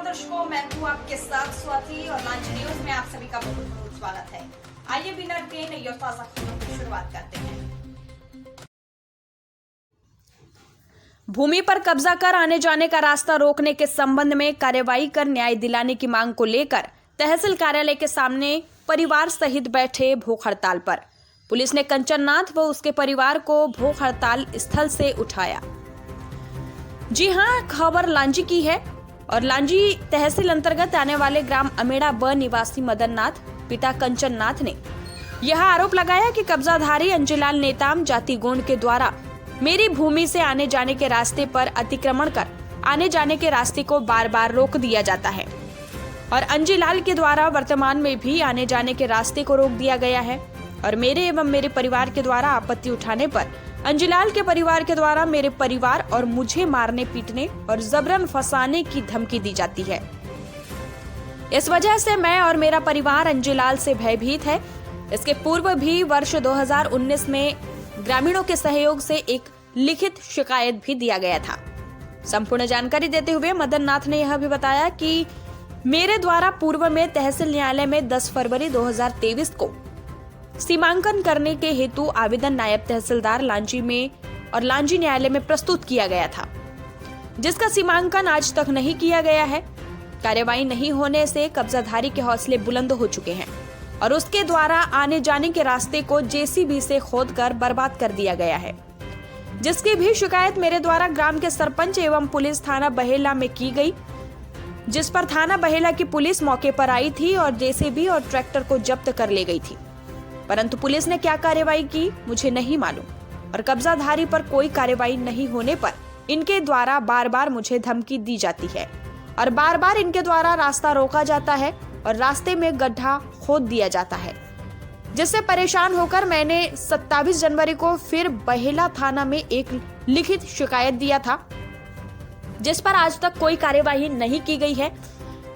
दर्शकों, मैं हूँ आपके साथ स्वाति और लांच न्यूज में आप सभी का बहुत बहुत स्वागत है। आइए बिना देर नई और ताजा खबरों की शुरुआत करते हैं। भूमि पर कब्जा कर आने जाने का रास्ता रोकने के संबंध में कार्रवाई कर न्याय दिलाने की मांग को लेकर तहसील कार्यालय के सामने परिवार सहित बैठे भूख हड़ताल पर। पुलिस ने कंचननाथ व उसके परिवार को भूख हड़ताल स्थल से उठाया। जी हां, खबर लांजी की है और लांजी तहसील अंतर्गत आने वाले ग्राम अमेड़ा ब निवासी मदन नाथ पिता कंचन नाथ ने यह आरोप लगाया कि कब्जाधारी अंजीलाल नेताम जाति गोंड के द्वारा मेरी भूमि से आने जाने के रास्ते पर अतिक्रमण कर आने जाने के रास्ते को बार बार रोक दिया जाता है और अंजीलाल के द्वारा वर्तमान में भी आने जाने के रास्ते को रोक दिया गया है और मेरे एवं मेरे परिवार के द्वारा आपत्ति उठाने पर अंजीलाल के परिवार के द्वारा मेरे परिवार और मुझे मारने पीटने और जबरन फंसाने की धमकी दी जाती है। इस वजह से मैं और मेरा परिवार अंजीलाल से भयभीत है। इसके पूर्व भी वर्ष 2019 में ग्रामीणों के सहयोग से एक लिखित शिकायत भी दिया गया था। संपूर्ण जानकारी देते हुए मदन नाथ ने यह भी बताया कि मेरे द्वारा पूर्व में तहसील न्यायालय में 10 फरवरी 2023 को सीमांकन करने के हेतु आवेदन नायब तहसीलदार लांजी में और लांजी न्यायालय में प्रस्तुत किया गया था, जिसका सीमांकन आज तक नहीं किया गया है। कार्यवाही नहीं होने से कब्जाधारी के हौसले बुलंद हो चुके हैं और उसके द्वारा आने जाने के रास्ते को जेसीबी से खोदकर बर्बाद कर दिया गया है, जिसकी भी शिकायत मेरे द्वारा ग्राम के सरपंच एवं पुलिस थाना बहेला में की गई, जिस पर थाना बहेला की पुलिस मौके पर आई थी और जेसीबी और ट्रैक्टर को जब्त कर ले गई थी। परंतु पुलिस ने क्या कार्रवाई की मुझे नहीं मालूम और कब्जाधारी पर कोई कार्रवाई नहीं होने पर इनके द्वारा बार बार मुझे धमकी दी जाती है और बार बार इनके द्वारा रास्ता रोका जाता है और रास्ते में गड्ढा खोद दिया जाता है, जिससे परेशान होकर मैंने 27 जनवरी को फिर बहेला थाना में एक लिखित शिकायत दिया था, जिस पर आज तक कोई कार्यवाही नहीं की गई है।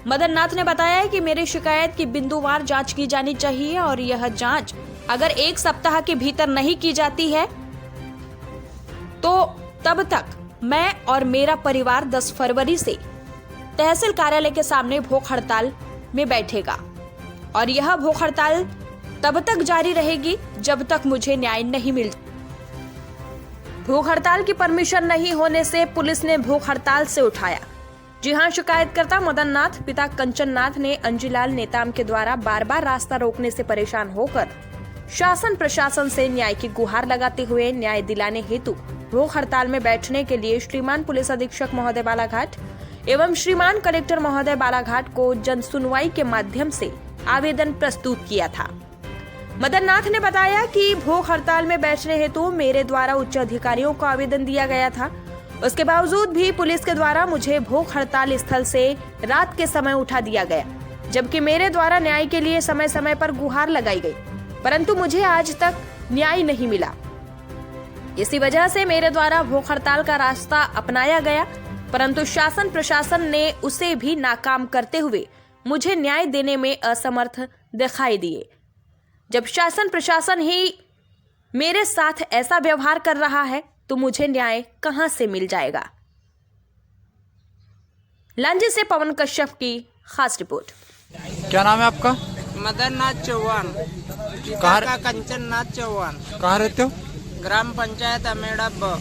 मदन नाथ ने बताया कि मेरी शिकायत की बिंदुवार जांच की जानी चाहिए और यह जांच अगर 1 सप्ताह के भीतर नहीं की जाती है तो तब तक मैं और मेरा परिवार 10 फरवरी से तहसील कार्यालय के सामने भूख हड़ताल में बैठेगा और यह भूख हड़ताल तब तक जारी रहेगी जब तक मुझे न्याय नहीं मिलता। भूख हड़ताल की परमिशन नहीं होने से पुलिस ने भूख हड़ताल से उठाया। जी हां, शिकायतकर्ता मदन नाथ पिता कंचन नाथ ने अंजीलाल नेताम के द्वारा बार बार रास्ता रोकने से परेशान होकर शासन प्रशासन से न्याय की गुहार लगाते हुए न्याय दिलाने हेतु भूख हड़ताल में बैठने के लिए श्रीमान पुलिस अधीक्षक महोदय बालाघाट एवं श्रीमान कलेक्टर महोदय बालाघाट को जन सुनवाई के माध्यम से आवेदन प्रस्तुत किया था। मदन नाथ ने बताया कि भूख हड़ताल में बैठने हेतु मेरे द्वारा उच्च अधिकारियों को आवेदन दिया गया था, उसके बावजूद भी पुलिस के द्वारा मुझे भूख हड़ताल स्थल से रात के समय उठा दिया गया, जबकि मेरे द्वारा न्याय के लिए समय समय पर गुहार लगाई गई, परंतु मुझे आज तक न्याय नहीं मिला। इसी वजह से मेरे द्वारा भूख हड़ताल का रास्ता अपनाया गया, परंतु शासन प्रशासन ने उसे भी नाकाम करते हुए मुझे न्याय देने में असमर्थ दिखाई दिए। जब शासन प्रशासन ही मेरे साथ ऐसा व्यवहार कर रहा है तो मुझे न्याय कहां से मिल जाएगा। लांजी से पवन कश्यप की खास रिपोर्ट। क्या नाम है आपका? मदन नाथ चौहान, पिता का कंचन नाथ चौहान। कहाँ रहते हो? ग्राम पंचायत अमेड़ा ब।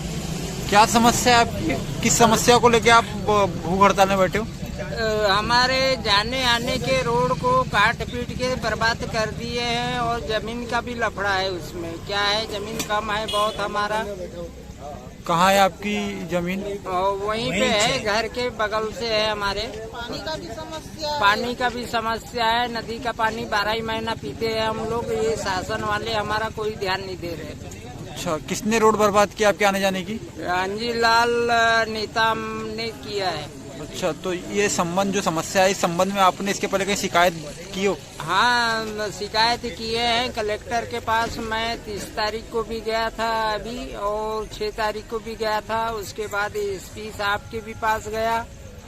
क्या समस्या है आपकी? किस समस्या को लेके आप भूख हड़ताल में बैठे हो? हमारे जाने आने के रोड को काट पीट के बर्बाद कर दिए हैं और जमीन का भी लफड़ा है। उसमें क्या है, जमीन कम है बहुत हमारा। कहाँ है आपकी जमीन? और वहीं पे है, घर के बगल से है हमारे। पानी का भी समस्या है। नदी का पानी 12 ही महीना पीते हैं हम लोग। ये शासन वाले हमारा कोई ध्यान नहीं दे रहे। अच्छा, किसने रोड बर्बाद किया आपके आने जाने की? अंजीलाल नेताम ने किया है। अच्छा, तो ये संबंध जो समस्या है, इस संबंध में आपने इसके पहले कहीं शिकायत की हो? हाँ, शिकायत किए हैं कलेक्टर के पास। मैं 30 तारीख को भी गया था अभी और 6 तारीख को भी गया था। उसके बाद एसपी साहब के भी पास गया।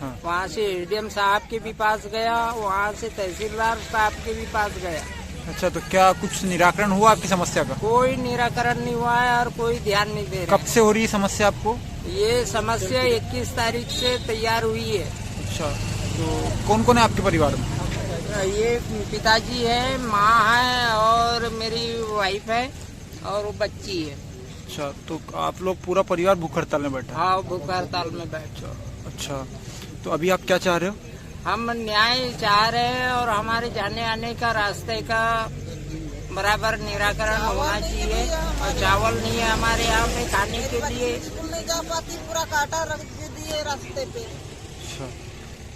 हाँ। वहाँ से एडीएम साहब के भी पास गया, वहाँ से तहसीलदार साहब के भी पास गया। अच्छा, तो क्या कुछ निराकरण हुआ आपकी समस्या का? कोई निराकरण नहीं हुआ है और कोई ध्यान नहीं दे रहा। कब से हो रही है समस्या आपको? ये समस्या 21 तारीख से तैयार हुई है। अच्छा, तो कौन कौन है आपके परिवार में? ये पिताजी है, माँ है और मेरी वाइफ है और वो बच्ची है। अच्छा, तो आप लोग पूरा परिवार भूख हड़ताल में बैठा है? हाँ, भूख हड़ताल में बैठे। अच्छा, तो अभी आप क्या चाह रहे हो? हम न्याय चाह रहे हैं और हमारे जाने आने का रास्ते का बराबर निराकरण होना चाहिए। और चावल नहीं है हमारे यहाँ पे खाने के लिए। स्कूल नहीं जा पाती, पूरा काटा रख दिए रास्ते पे। अच्छा,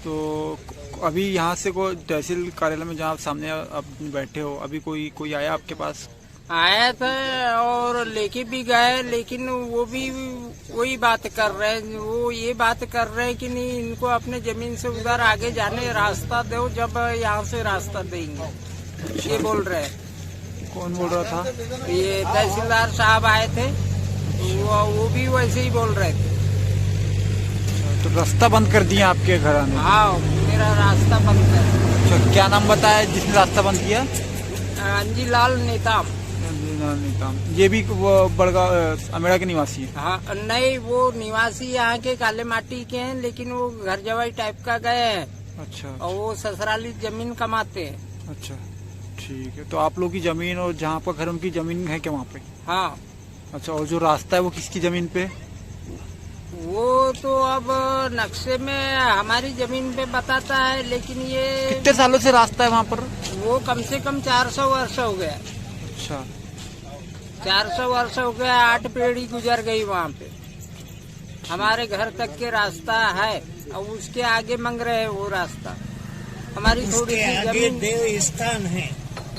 तो अभी यहाँ से कोई तहसील कार्यालय में जहाँ आप सामने आप बैठे हो, अभी कोई आया आपके पास? आया था और लेके भी गए, लेकिन वो भी वही बात कर रहे हैं। वो ये बात कर रहे हैं कि नहीं, इनको अपने जमीन से उधर आगे जाने रास्ता दो, जब यहाँ से रास्ता देंगे, ये बोल रहे हैं। कौन बोल रहा था? ये तहसीलदार साहब आए थे, वो भी वैसे ही बोल रहे थे। तो रास्ता बंद कर दिया आपके घर आने? हाँ, मेरा रास्ता बंद कर। अच्छा, क्या नाम बताया जिसने रास्ता बंद किया? अंजीलाल नेताम। ये भी वो बड़गांव अमेड़ा के निवासी है? हाँ, नहीं, वो निवासी यहाँ के काले माटी के हैं, लेकिन वो घर जवाई टाइप का गए हैं। अच्छा, और वो ससुराली जमीन कमाते हैं। अच्छा, ठीक है। तो आप लोग की जमीन और जहाँ पर घर उनकी जमीन है क्या वहाँ पे? हाँ। अच्छा, और जो रास्ता है वो किसकी जमीन पे? वो तो अब नक्शे में हमारी जमीन पे बताता है, लेकिन ये कितने सालों से रास्ता है वहाँ पर? वो कम से कम 400 वर्ष हो गया। अच्छा, 400 वर्ष हो गया, 8 पीढ़ी गुजर गई वहाँ पे। हमारे घर तक के रास्ता है और उसके आगे मांग रहे हैं वो रास्ता। हमारी थोड़ी सी जमीन देव स्थान है,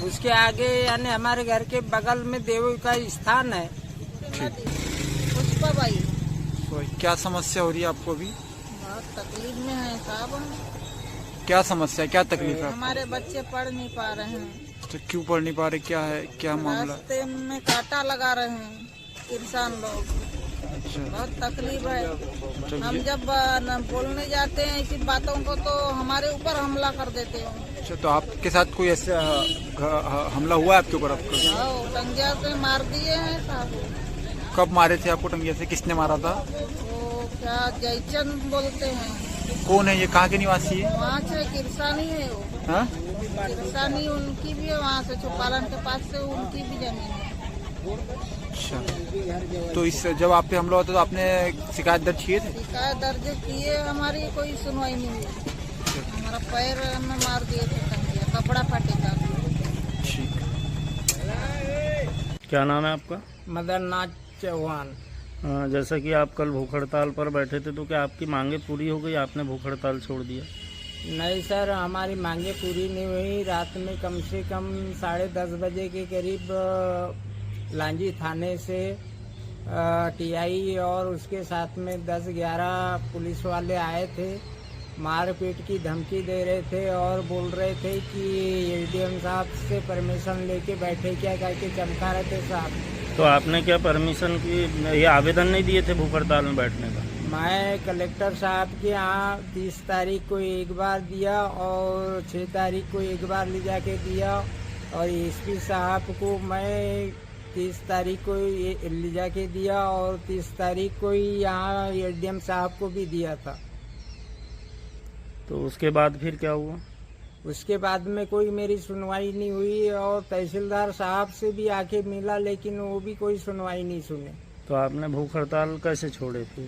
उसके आगे, यानी हमारे घर के बगल में देव का स्थान है। पुष्पा बाई। तो क्या समस्या हो रही है आपको अभी? बहुत तकलीफ में है साहब। क्या समस्या है, क्या तकलीफ है? हमारे बच्चे पढ़ नहीं पा रहे हैं। तो क्यों पढ़ नहीं पा रहे, क्या है, क्या मामला? रास्ते में कांटा लगा रहे हैं किसान लोग। अच्छा, बहुत तकलीफ है। हम चलिए। जब बोलने जाते हैं ऐसी बातों को तो हमारे ऊपर हमला कर देते हो। अच्छा, तो आपके साथ कोई ऐसा हमला हुआ है आपके ऊपर? आपका हाँ, टंगिया से मार दिए हैं साहब। कब मारे थे आपको टंगिया से? किसने मारा था? वो क्या जयचंद बोलते हैं। कौन है ये, कहाँ के निवासी है? वहाँ से किरसानी है वो। हाँ? किरसानी उनकी भी है, वहाँ से चौपालन के पास से उनकी भी जमीन है। अच्छा, तो इस जब आप पे हमला होता तो आपने शिकायत दर्ज किए थे? शिकायत दर्ज किए, हमारी कोई सुनवाई नहीं हुई। हमारा पैर में मार दिए थे टंगिया, कपड़ा फटेगा। ठीक। क्या नाम है आपका? मदननाथ चौहान। जैसा कि आप कल भूख हड़ताल पर बैठे थे, तो क्या आपकी मांगे पूरी हो गई, आपने भूख हड़ताल छोड़ दिया? नहीं सर, हमारी मांगे पूरी नहीं हुई। रात में कम से कम 10:30 बजे के करीब लांजी थाने से टीआई और उसके साथ में 10-11 पुलिस वाले आए थे। मारपीट की धमकी दे रहे थे और बोल रहे थे कि एसडीएम साहब से परमिशन लेके बैठे, क्या करके चमका रहे थे साहब। तो आपने क्या परमिशन की, ये आवेदन नहीं दिए थे भूख हड़ताल में बैठने का? मैं कलेक्टर साहब के यहाँ 30 तारीख को एक बार दिया और 6 तारीख को एक बार ले जाके दिया, और एसपी साहब को मैं 30 तारीख को ले जाके दिया और 30 तारीख को ही यहाँ एसडीएम साहब को भी दिया था। तो उसके बाद फिर क्या हुआ? उसके बाद में कोई मेरी सुनवाई नहीं हुई और तहसीलदार साहब से भी आके मिला, लेकिन वो भी कोई सुनवाई नहीं सुने। तो आपने भूख हड़ताल कैसे छोड़े थे?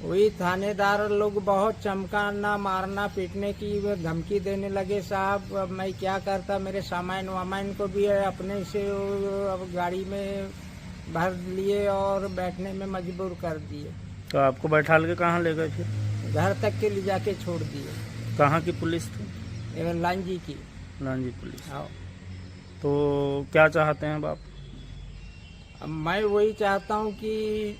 वही थानेदार लोग बहुत चमकाना, मारना, पीटने की धमकी देने लगे साहब। अब मैं क्या करता, मेरे सामान वामान को भी अपने से अब गाड़ी में भर लिए और बैठने में मजबूर कर दिए। तो आपको बैठाल के कहाँ ले गए फिर? घर तक के ले जाके छोड़ दिए। कहाँ की पुलिस थी? एवं लांजी की। लांजी पुलिस। हाँ। तो क्या चाहते हैं अब आप? अब मैं वही चाहता हूँ कि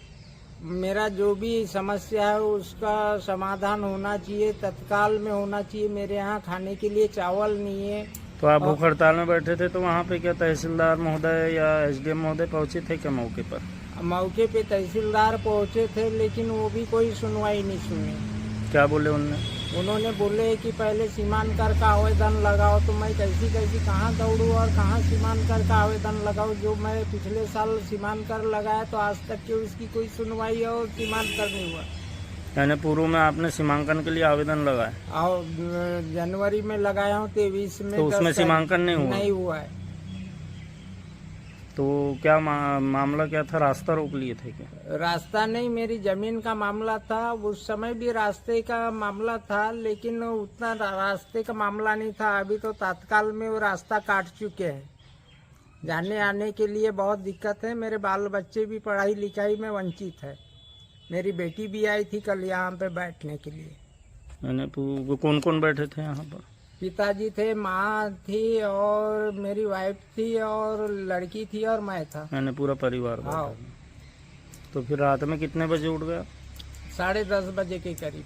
मेरा जो भी समस्या है उसका समाधान होना चाहिए, तत्काल में होना चाहिए। मेरे यहाँ खाने के लिए चावल नहीं है। तो आप भूख हड़ताल में बैठे थे, तो वहाँ पे क्या तहसीलदार महोदय या एसडीएम महोदय पहुँचे थे क्या मौके पर? मौके पे तहसीलदार पहुँचे थे, लेकिन वो भी कोई सुनवाई नहीं सुनी। क्या बोले उनने? उन्होंने बोले कि पहले सीमांकर का आवेदन लगाओ। तो मैं कैसी कहाँ दौड़ूँ और कहाँ सीमांकर का आवेदन लगाऊँ, जो मैं पिछले साल सीमांकर लगाया तो आज तक की उसकी कोई सुनवाई और सीमांकर नहीं हुआ। यानी पूर्व में आपने सीमांकन के लिए आवेदन लगाया, और जनवरी में लगाया हूँ 23 में, तो उसमें 10 सीमांकन नहीं हुआ? नहीं हुआ है। तो क्या मामला क्या था, रास्ता रोक लिए थे क्या? रास्ता नहीं, मेरी जमीन का मामला था। उस समय भी रास्ते का मामला था, लेकिन उतना रास्ते का मामला नहीं था। अभी तो तत्काल में वो रास्ता काट चुके हैं। जाने आने के लिए बहुत दिक्कत है। मेरे बाल बच्चे भी पढ़ाई लिखाई में वंचित है। मेरी बेटी भी आई थी कल यहाँ पे बैठने के लिए। यानी कौन कौन बैठे थे यहाँ पर? पिताजी थे, माँ थी और मेरी वाइफ थी और लड़की थी और मैं था। यानी पूरा परिवार बैठा हाँ। था। तो फिर रात में कितने बजे उठ गया? 10:30 बजे के करीब।